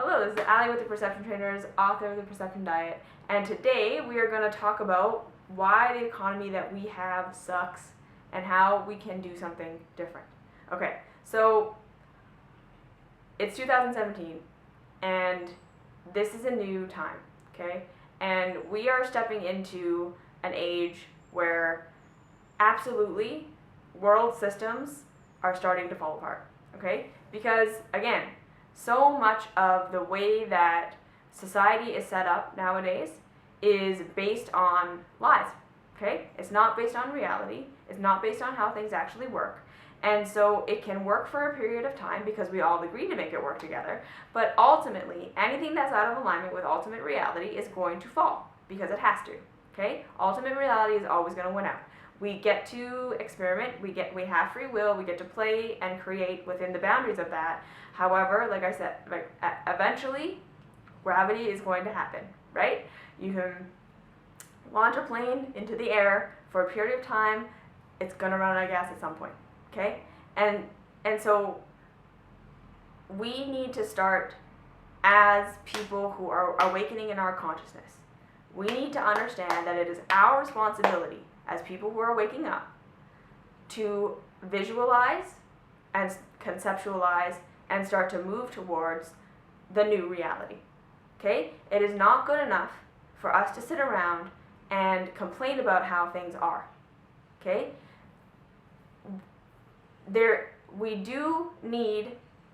Hello, this is Allie with the Perception Trainers, author of The Perception Diet, and today we are going to talk about why the economy that we have sucks and how we can do something different. Okay, so it's 2017 and this is a new time, okay? And we are stepping into an age where absolutely world systems are starting to fall apart, okay? Because again, so much of the way that society is set up nowadays is based on lies, okay? It's not based on reality. It's not based on how things actually work. And so it can work for a period of time because we all agree to make it work together. But ultimately, anything that's out of alignment with ultimate reality is going to fall because it has to, okay? Ultimate reality is always going to win out. We get to experiment, we have free will, we get to play and create within the boundaries of that. However, like I said, eventually gravity is going to happen, right? You can launch a plane into the air for a period of time, it's going to run out of gas at some point, okay? And so we need to start as people who are awakening in our consciousness. We need to understand that it is our responsibility as people who are waking up to visualize and conceptualize and start to move towards the new reality, okay? It is not good enough for us to sit around and complain about how things are, okay? We do need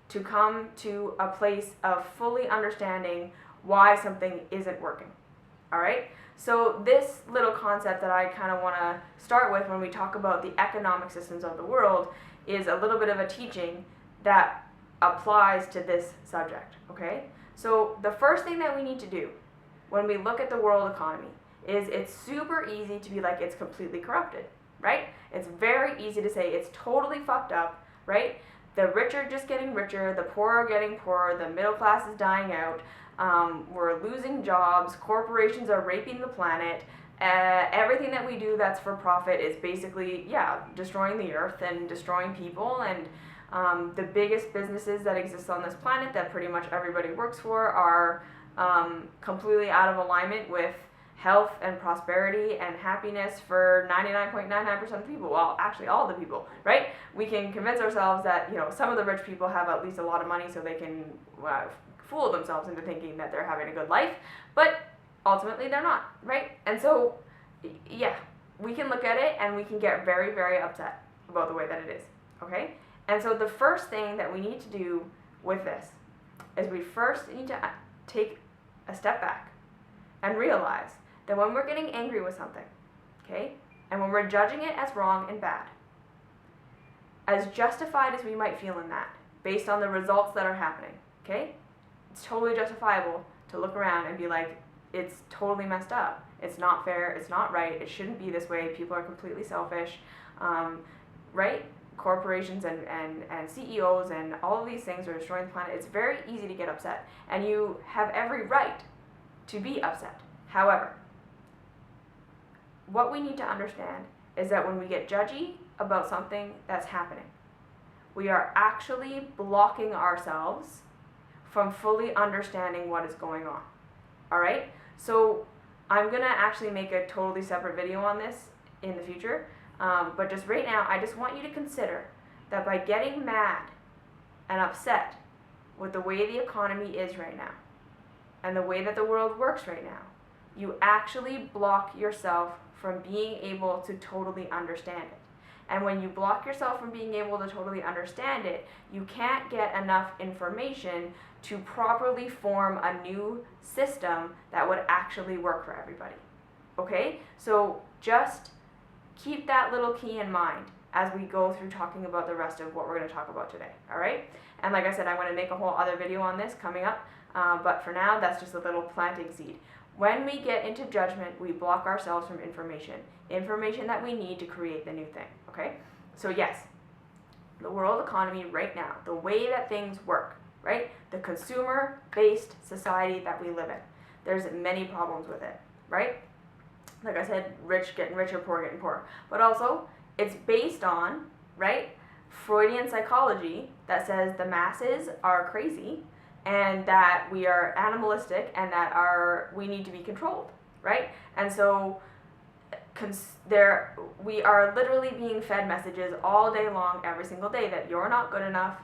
to come to a place of fully understanding why something isn't working, all right? So this little concept that I kind of want to start with when we talk about the economic systems of the world is a little bit of a teaching that applies to this subject, okay? So the first thing that we need to do when we look at the world economy is it's super easy to be like it's completely corrupted, right? It's very easy to say it's totally fucked up, right? The rich are just getting richer, the poor are getting poorer, the middle class is dying out, we're losing jobs, corporations are raping the planet, everything that we do that's for profit is basically, destroying the earth and destroying people, and the biggest businesses that exist on this planet that pretty much everybody works for are completely out of alignment with health and prosperity and happiness for 99.99% of people. Well, actually all the people, right? We can convince ourselves that, some of the rich people have at least a lot of money so they can fool themselves into thinking that they're having a good life, but ultimately they're not, right? And so, we can look at it and we can get very, very upset about the way that it is, okay? And so the first thing that we need to do with this is we first need to take a step back and realize that when we're getting angry with something, okay, and when we're judging it as wrong and bad, as justified as we might feel in that, based on the results that are happening, okay, it's totally justifiable to look around and be like, it's totally messed up. It's not fair. It's not right. It shouldn't be this way. People are completely selfish, right? Corporations and CEOs and all of these things are destroying the planet. It's very easy to get upset, and you have every right to be upset. However, what we need to understand is that when we get judgy about something that's happening, we are actually blocking ourselves from fully understanding what is going on, all right? So I'm gonna actually make a totally separate video on this in the future, but just right now, I just want you to consider that by getting mad and upset with the way the economy is right now and the way that the world works right now, you actually block yourself from being able to totally understand it. And when you block yourself from being able to totally understand it, you can't get enough information to properly form a new system that would actually work for everybody, okay? So just keep that little key in mind as we go through talking about the rest of what we're going to talk about today, all right? And like I said, I'm going to make a whole other video on this coming up, but for now, that's just a little planting seed. When we get into judgment, we block ourselves from information that we need to create the new thing, okay? So yes, the world economy right now, the way that things work, right? The consumer-based society that we live in, there's many problems with it, right? Like I said, rich getting richer, poor getting poorer. But also, it's based on, right, Freudian psychology that says the masses are crazy and that we are animalistic and that we need to be controlled, right? And so we are literally being fed messages all day long, every single day, that you're not good enough,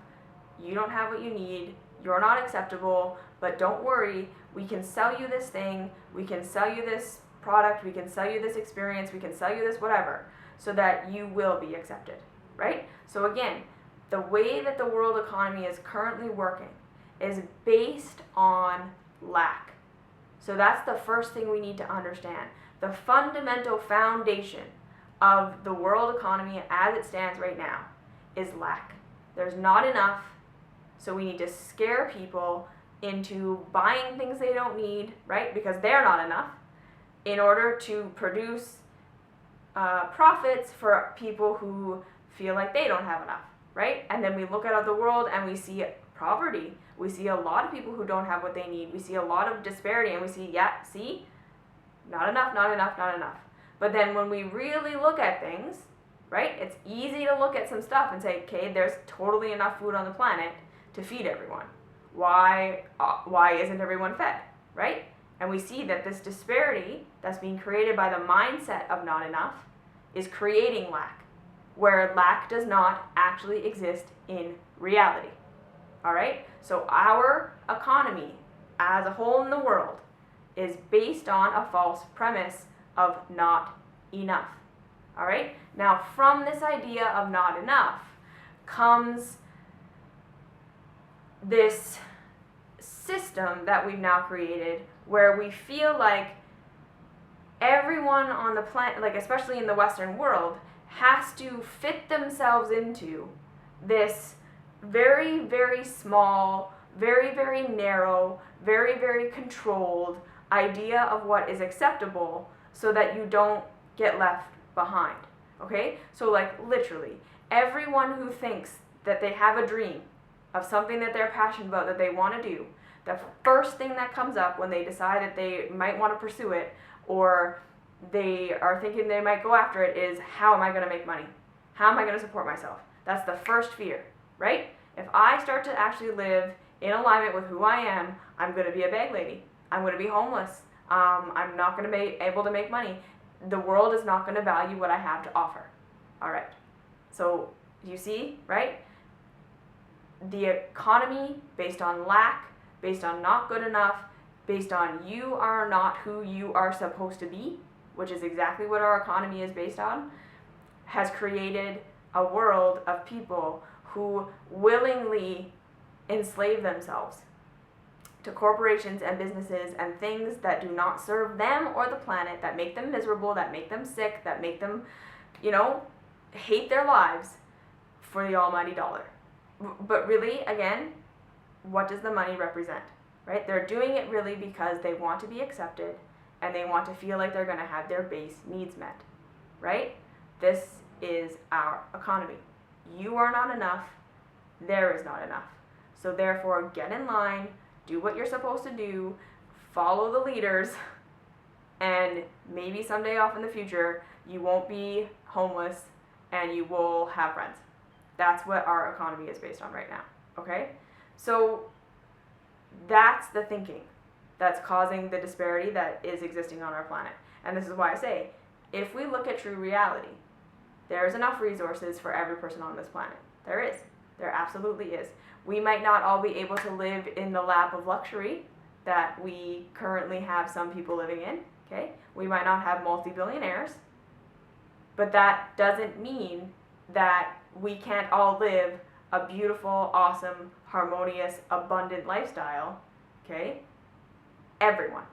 you don't have what you need, you're not acceptable, but don't worry, we can sell you this thing, we can sell you this product, we can sell you this experience, we can sell you this whatever, so that you will be accepted, right? So again, the way that the world economy is currently working is based on lack. So that's the first thing we need to understand. The fundamental foundation of the world economy as it stands right now is lack. There's not enough, so we need to scare people into buying things they don't need, right? Because they're not enough, in order to produce profits for people who feel like they don't have enough, right? And then we look out at the world and we see poverty. We see a lot of people who don't have what they need. We see a lot of disparity, and we see, yeah, see? Not enough, not enough, not enough. But then when we really look at things, right, it's easy to look at some stuff and say, okay, there's totally enough food on the planet to feed everyone. Why isn't everyone fed, right? And we see that this disparity that's being created by the mindset of not enough is creating lack, where lack does not actually exist in reality. All right? So our economy as a whole in the world is based on a false premise of not enough. All right? Now, from this idea of not enough comes this system that we've now created, where we feel like everyone on the planet, like especially in the Western world, has to fit themselves into this very, very small, very, very narrow, very, very controlled idea of what is acceptable, so that you don't get left behind. Okay? So like literally, everyone who thinks that they have a dream of something that they're passionate about, that they want to do, the first thing that comes up when they decide that they might want to pursue it, or they are thinking they might go after it, is, how am I going to make money? How am I going to support myself? That's the first fear, right? If I start to actually live in alignment with who I am, I'm going to be a bag lady. I'm going to be homeless. I'm not going to be able to make money. The world is not going to value what I have to offer. All right. So you see, right? The economy based on lack, based on not good enough, based on you are not who you are supposed to be, which is exactly what our economy is based on, has created a world of people who willingly enslave themselves to corporations and businesses and things that do not serve them or the planet, that make them miserable, that make them sick, that make them, hate their lives for the almighty dollar. But really, again, what does the money represent, right? They're doing it really because they want to be accepted and they want to feel like they're going to have their base needs met, right? This is our economy. You are not enough. There is not enough. So therefore, get in line, do what you're supposed to do, follow the leaders, and maybe someday off in the future, you won't be homeless and you will have friends. That's what our economy is based on right now, okay? So that's the thinking that's causing the disparity that is existing on our planet. And this is why I say, if we look at true reality, there's enough resources for every person on this planet. There is. There absolutely is. We might not all be able to live in the lap of luxury that we currently have some people living in, okay? We might not have multi-billionaires, but that doesn't mean that we can't all live a beautiful, awesome, harmonious, abundant lifestyle, okay? Everyone.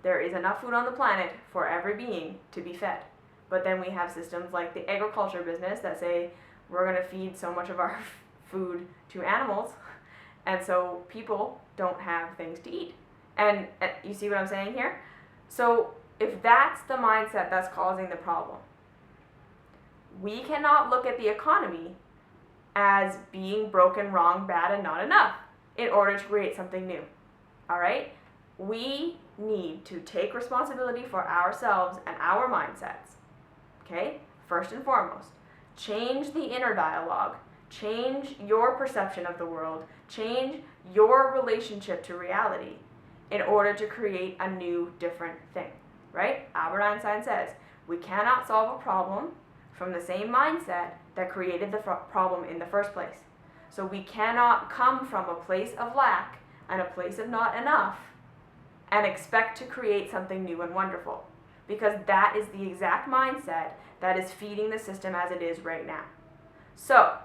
There is enough food on the planet for every being to be fed. But then we have systems like the agriculture business that say we're going to feed so much of our food to animals, and so people don't have things to eat. And you see what I'm saying here? So if that's the mindset that's causing the problem, we cannot look at the economy as being broken, wrong, bad, and not enough in order to create something new. All right? We need to take responsibility for ourselves and our mindsets. Okay? First and foremost, change the inner dialogue. Change your perception of the world. Change your relationship to reality in order to create a new, different thing, right? Albert Einstein says, we cannot solve a problem from the same mindset that created the problem in the first place. So we cannot come from a place of lack and a place of not enough and expect to create something new and wonderful, because that is the exact mindset that is feeding the system as it is right now. So,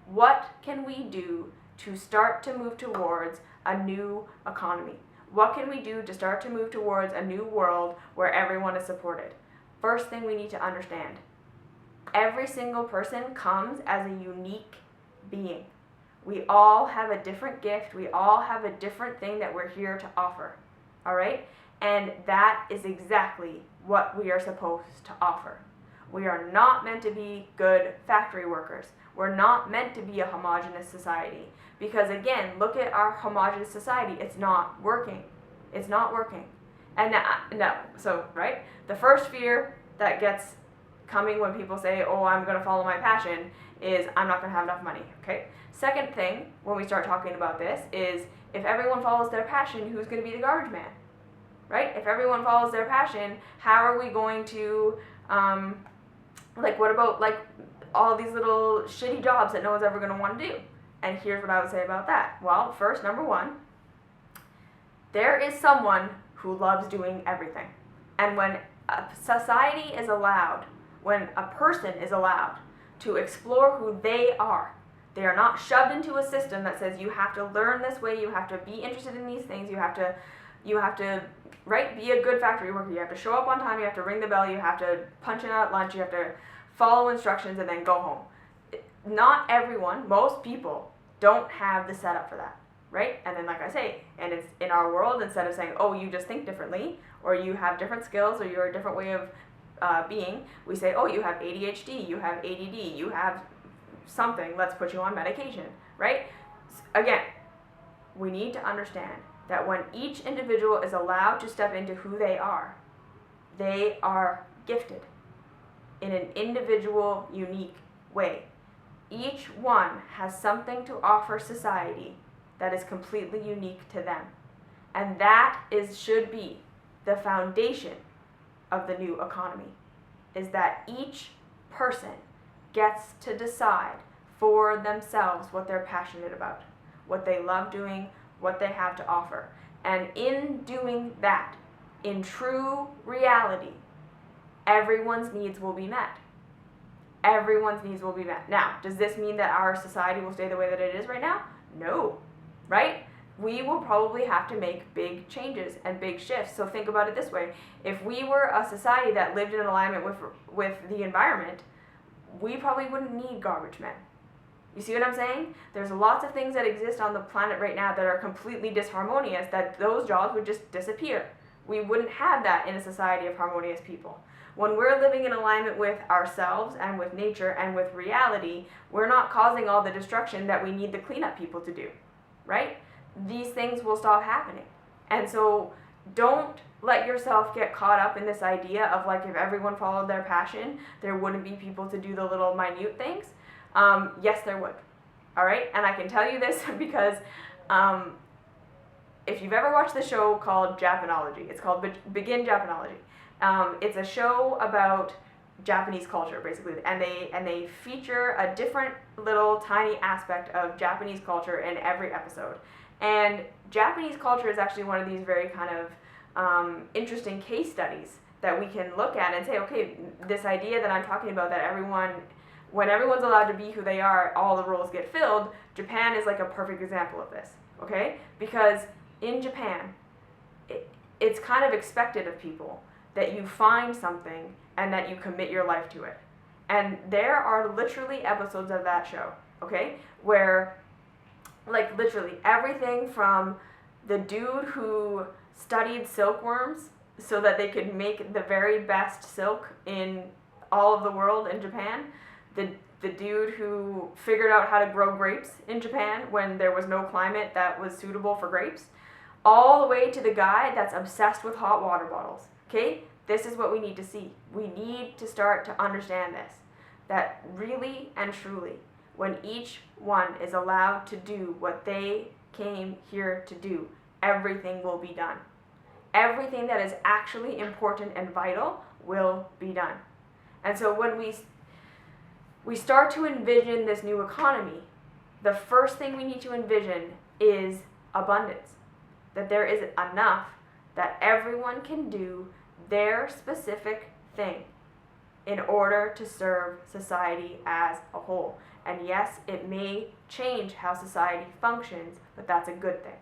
what can we do to start to move towards a new economy? What can we do to start to move towards a new world where everyone is supported? First thing we need to understand, every single person comes as a unique being. We all have a different gift. We all have a different thing that we're here to offer. All right? And that is exactly what we are supposed to offer. We are not meant to be good factory workers. We're not meant to be a homogenous society. Because again, look at our homogenous society. It's not working. It's not working. And so, right? The first fear that gets coming when people say, oh, I'm going to follow my passion, is I'm not going to have enough money, okay? Second thing, when we start talking about this, is if everyone follows their passion, who's going to be the garbage man, right? If everyone follows their passion, how are we going to, what about, all these little shitty jobs that no one's ever going to want to do? And here's what I would say about that. Well, first, number one, there is someone who loves doing everything. And when a society is allowed, when a person is allowed to explore who they are not shoved into a system that says you have to learn this way, you have to be interested in these things, you have to right, be a good factory worker, you have to show up on time, you have to ring the bell, you have to punch in at lunch, you have to follow instructions and then go home. Not everyone, most people don't have the setup for that, right? And then like I say, and it's in our world, instead of saying, oh, you just think differently, or you have different skills, or you're a different way of being, we say, oh, you have ADHD, you have ADD, you have something, let's put you on medication, right? Again, we need to understand that when each individual is allowed to step into who they are gifted in an individual, unique way. Each one has something to offer society that is completely unique to them. And that should be the foundation of the new economy, is that each person gets to decide for themselves what they're passionate about, what they love doing, what they have to offer. And in doing that, in true reality, everyone's needs will be met. Everyone's needs will be met. Now, does this mean that our society will stay the way that it is right now? No, right? We will probably have to make big changes and big shifts. So think about it this way. If we were a society that lived in alignment with the environment, we probably wouldn't need garbage men. You see what I'm saying? There's lots of things that exist on the planet right now that are completely disharmonious, that those jobs would just disappear. We wouldn't have that in a society of harmonious people. When we're living in alignment with ourselves and with nature and with reality, we're not causing all the destruction that we need the cleanup people to do, right? These things will stop happening. And so don't let yourself get caught up in this idea of if everyone followed their passion, there wouldn't be people to do the little minute things. Yes, there would. All right? And I can tell you this because if you've ever watched the show called Jasmineology, it's called Begin Jasmineology. It's a show about Japanese culture, basically, and they feature a different little tiny aspect of Japanese culture in every episode. And Japanese culture is actually one of these very kind of interesting case studies that we can look at and say, okay, this idea that I'm talking about, that when everyone's allowed to be who they are, all the roles get filled, Japan is like a perfect example of this, okay? Because in Japan, it's kind of expected of people that you find something and that you commit your life to it. And there are literally episodes of that show, okay, where literally everything from the dude who studied silkworms so that they could make the very best silk in all of the world in Japan, the dude who figured out how to grow grapes in Japan when there was no climate that was suitable for grapes, all the way to the guy that's obsessed with hot water bottles, okay? This is what we need to see. We need to start to understand this, that really and truly, when each one is allowed to do what they came here to do, everything will be done. Everything that is actually important and vital will be done. And so when we start to envision this new economy, the first thing we need to envision is abundance. That there is enough that everyone can do their specific thing in order to serve society as a whole. And yes, it may change how society functions, but that's a good thing.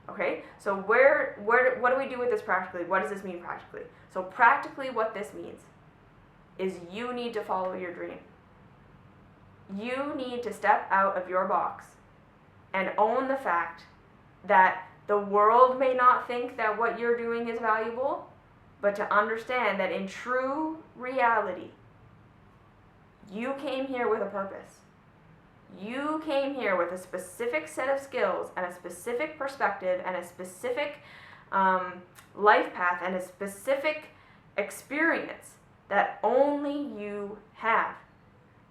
Okay? So what do we do with this practically? What does this mean practically? So practically what this means is you need to follow your dream. You need to step out of your box and own the fact that the world may not think that what you're doing is valuable, but to understand that in true reality, you came here with a purpose. You came here with a specific set of skills and a specific perspective and a specific life path and a specific experience that only you have.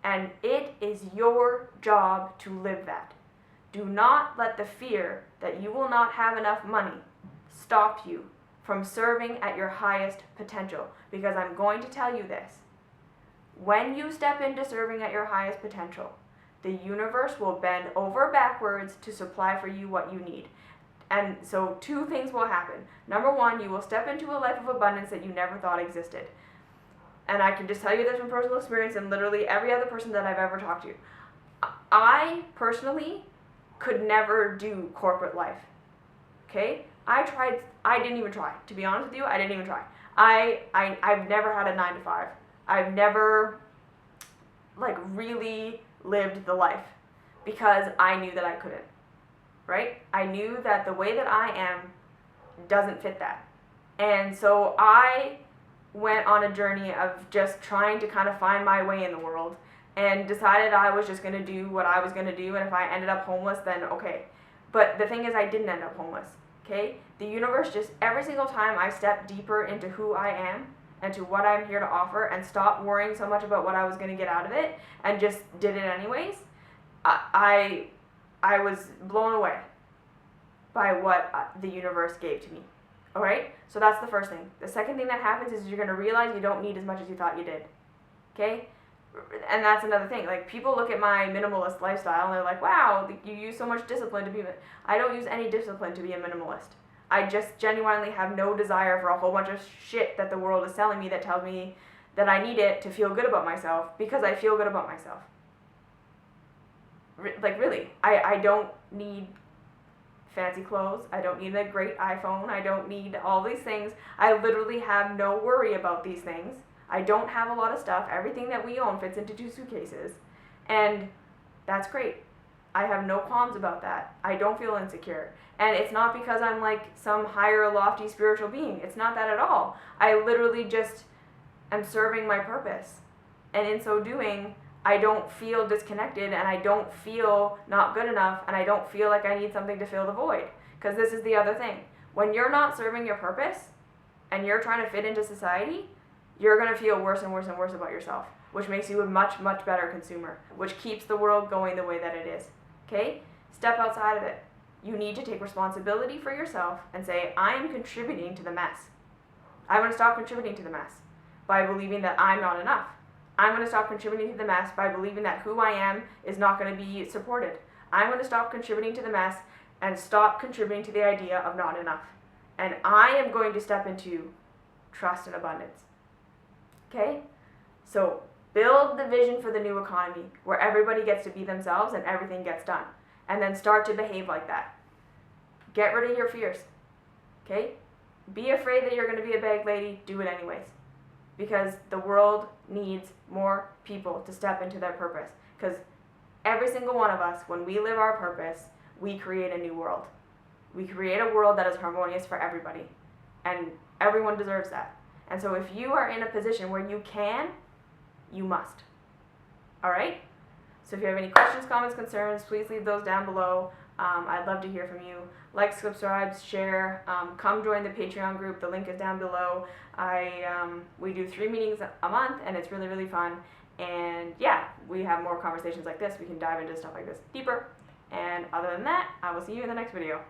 And it is your job to live that. Do not let the fear that you will not have enough money stop you from serving at your highest potential. Because I'm going to tell you this. When you step into serving at your highest potential, the universe will bend over backwards to supply for you what you need. And so 2 things will happen. Number 1, you will step into a life of abundance that you never thought existed. And I can just tell you this from personal experience and literally every other person that I've ever talked to. I personally could never do corporate life. Okay? I didn't even try. To be honest with you, I didn't even try. I've never had a 9 to 5. I've never really lived the life because I knew that I couldn't. Right? I knew that the way that I am doesn't fit that. And so I went on a journey of just trying to kind of find my way in the world and decided I was just going to do what I was going to do, and if I ended up homeless, then okay. But the thing is, I didn't end up homeless, okay? The universe just, every single time I stepped deeper into who I am and to what I'm here to offer and stopped worrying so much about what I was going to get out of it and just did it anyways, I was blown away by what the universe gave to me. All right? So that's the first thing. The second thing that happens is you're going to realize you don't need as much as you thought you did. Okay? And that's another thing. Like, people look at my minimalist lifestyle and they're like, wow, you use so much discipline to be... I don't use any discipline to be a minimalist. I just genuinely have no desire for a whole bunch of shit that the world is telling me that tells me that I need it to feel good about myself because I feel good about myself. Really. I don't need fancy clothes. I don't need a great iPhone. I don't need all these things. I literally have no worry about these things. I don't have a lot of stuff. Everything that we own fits into 2 suitcases. And that's great. I have no qualms about that. I don't feel insecure. And it's not because I'm like some higher, lofty spiritual being. It's not that at all. I literally just am serving my purpose. And in so doing, I don't feel disconnected and I don't feel not good enough and I don't feel like I need something to fill the void. Because this is the other thing. When you're not serving your purpose and you're trying to fit into society, you're going to feel worse and worse and worse about yourself, which makes you a much, much better consumer, which keeps the world going the way that it is. Okay? Step outside of it. You need to take responsibility for yourself and say, I am contributing to the mess. I'm going to stop contributing to the mess by believing that I'm not enough. I'm going to stop contributing to the mess by believing that who I am is not going to be supported. I'm going to stop contributing to the mess and stop contributing to the idea of not enough. And I am going to step into trust and abundance. Okay? So build the vision for the new economy where everybody gets to be themselves and everything gets done. And then start to behave like that. Get rid of your fears. Okay? Be afraid that you're going to be a bag lady. Do it anyways. Because the world needs more people to step into their purpose. Because every single one of us, when we live our purpose, we create a new world. We create a world that is harmonious for everybody. And everyone deserves that. And so if you are in a position where you can, you must. Alright? So if you have any questions, comments, concerns, please leave those down below. I'd love to hear from you. Like, subscribe, share. Come join the Patreon group. The link is down below. We do 3 meetings a month, and it's really, really fun. And yeah, we have more conversations like this. We can dive into stuff like this deeper. And other than that, I will see you in the next video.